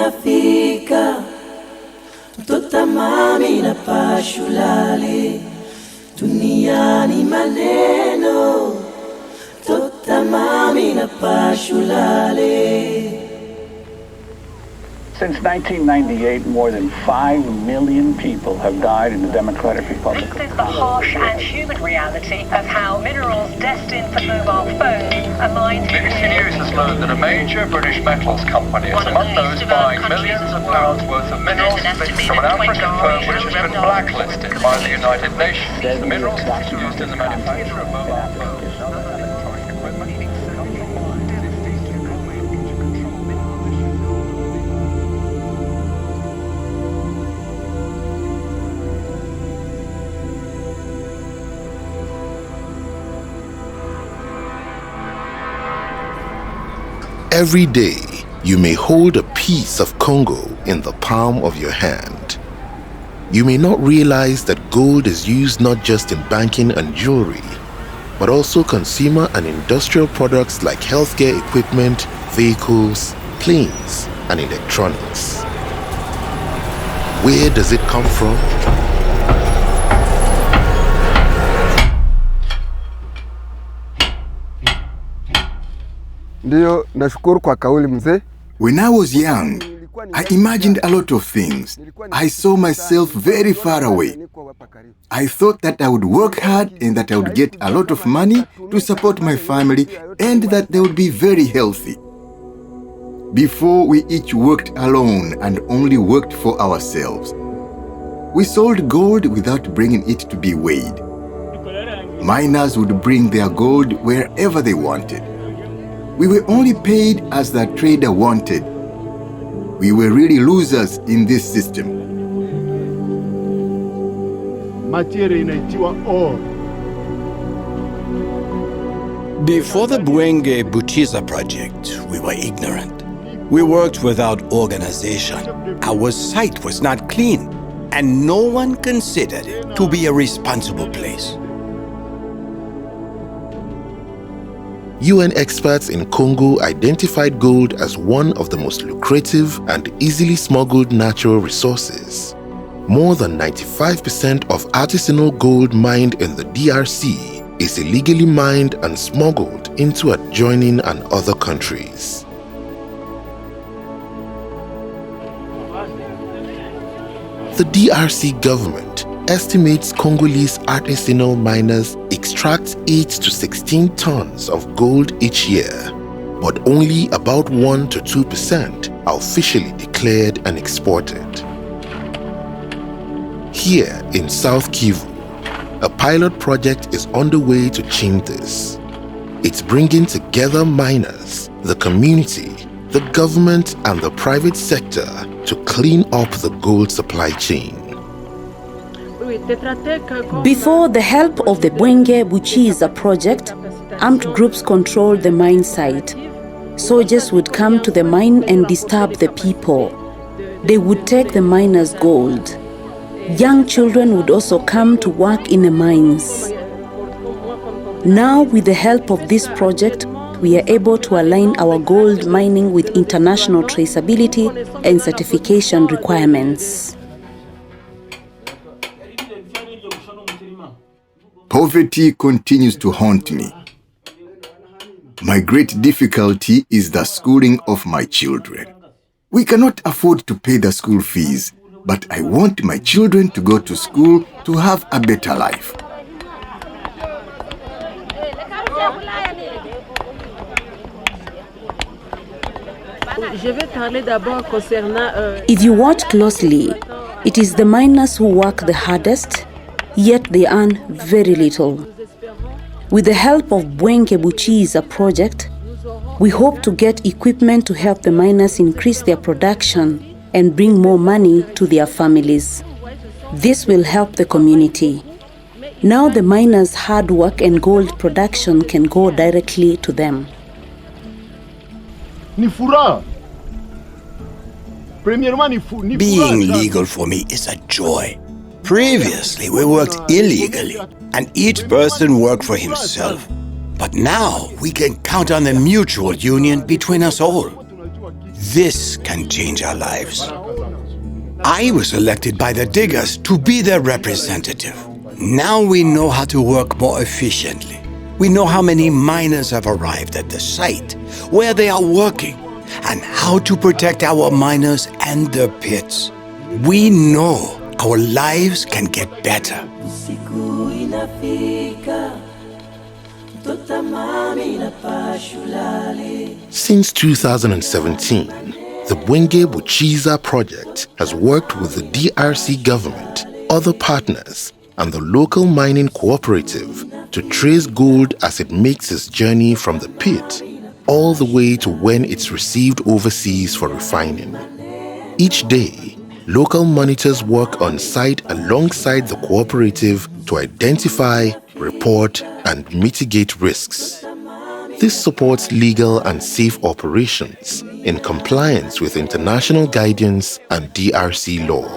inafika, mtoto mami na pashulale, duniani maneno, mtoto mami na pashulale. Since 1998, more than 5 million people have died in the Democratic Republic of Congo. This is the harsh and human reality of how minerals destined for mobile phones are mined. BBC News has learned that a major British metals company is among those buying millions of pounds worth of minerals from an African firm which has been blacklisted by the United Nations. The minerals used in the manufacture of mobile phones and other electronic equipment. Every day, you may hold a piece of Congo in the palm of your hand. You may not realize that gold is used not just in banking and jewelry, but also consumer and industrial products like healthcare equipment, vehicles, planes, and electronics. Where does it come from? When I was young, I imagined a lot of things. I saw myself very far away. I thought that I would work hard and that I would get a lot of money to support my family and that they would be very healthy. Before, we each worked alone and only worked for ourselves. We sold gold without bringing it to be weighed. Miners would bring their gold wherever they wanted. We were only paid as the trader wanted. We were really losers in this system. Before the Bwenge Buchiza project, we were ignorant. We worked without organization. Our site was not clean, and no one considered it to be a responsible place. UN experts in Congo identified gold as one of the most lucrative and easily smuggled natural resources. More than 95% of artisanal gold mined in the DRC is illegally mined and smuggled into adjoining and other countries. The DRC government estimates Congolese artisanal miners extract 8 to 16 tons of gold each year, but only about 1 to 2% are officially declared and exported. Here in South Kivu, a pilot project is underway to change this. It's bringing together miners, the community, the government, and the private sector to clean up the gold supply chain. Before the help of the Bwenge Buchiza project, armed groups controlled the mine site. Soldiers would come to the mine and disturb the people. They would take the miners' gold. Young children would also come to work in the mines. Now, with the help of this project, we are able to align our gold mining with international traceability and certification requirements. Poverty continues to haunt me. My great difficulty is the schooling of my children. We cannot afford to pay the school fees, but I want my children to go to school to have a better life. If you watch closely, it is the miners who work the hardest, yet they earn very little. With the help of Bwenge Buchiza project, we hope to get equipment to help the miners increase their production and bring more money to their families. This will help the community. Now the miners' hard work and gold production can go directly to them. Being legal for me is a joy. Previously, we worked illegally, and each person worked for himself. But now, we can count on the mutual union between us all. This can change our lives. I was elected by the diggers to be their representative. Now we know how to work more efficiently. We know how many miners have arrived at the site, where they are working, and how to protect our miners and their pits. We know our lives can get better. Since 2017, the Bwenge Buchiza project has worked with the DRC government, other partners, and the local mining cooperative to trace gold as it makes its journey from the pit all the way to when it's received overseas for refining. Each day, local monitors work on site alongside the cooperative to identify, report, and mitigate risks. This supports legal and safe operations in compliance with international guidance and DRC law.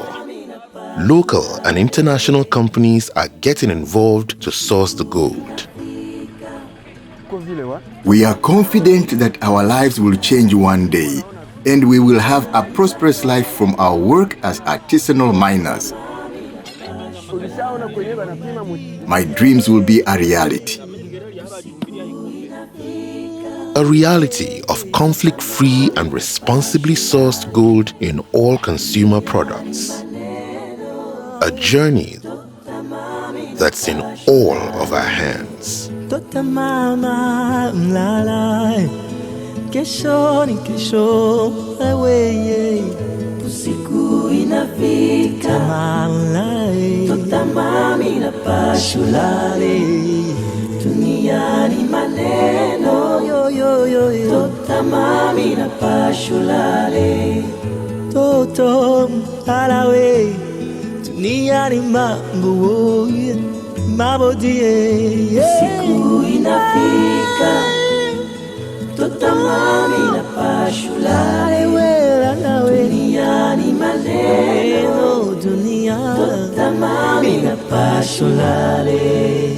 Local and international companies are getting involved to source the gold. We are confident that our lives will change one day, and we will have a prosperous life from our work as artisanal miners. My dreams will be a reality. A reality of conflict-free and responsibly sourced gold in all consumer products. A journey that's in all of our hands. Tota mama mlala kesho ni kesho wewe usiku inafika mama tota mama inapashulale duniani maneno yo yo yo tota mama inapashulale toto alawe duniani mambo Mabodie, siku inafika, tutamani na pashulale, duniani maneno, dunia, tutamani na pashulale.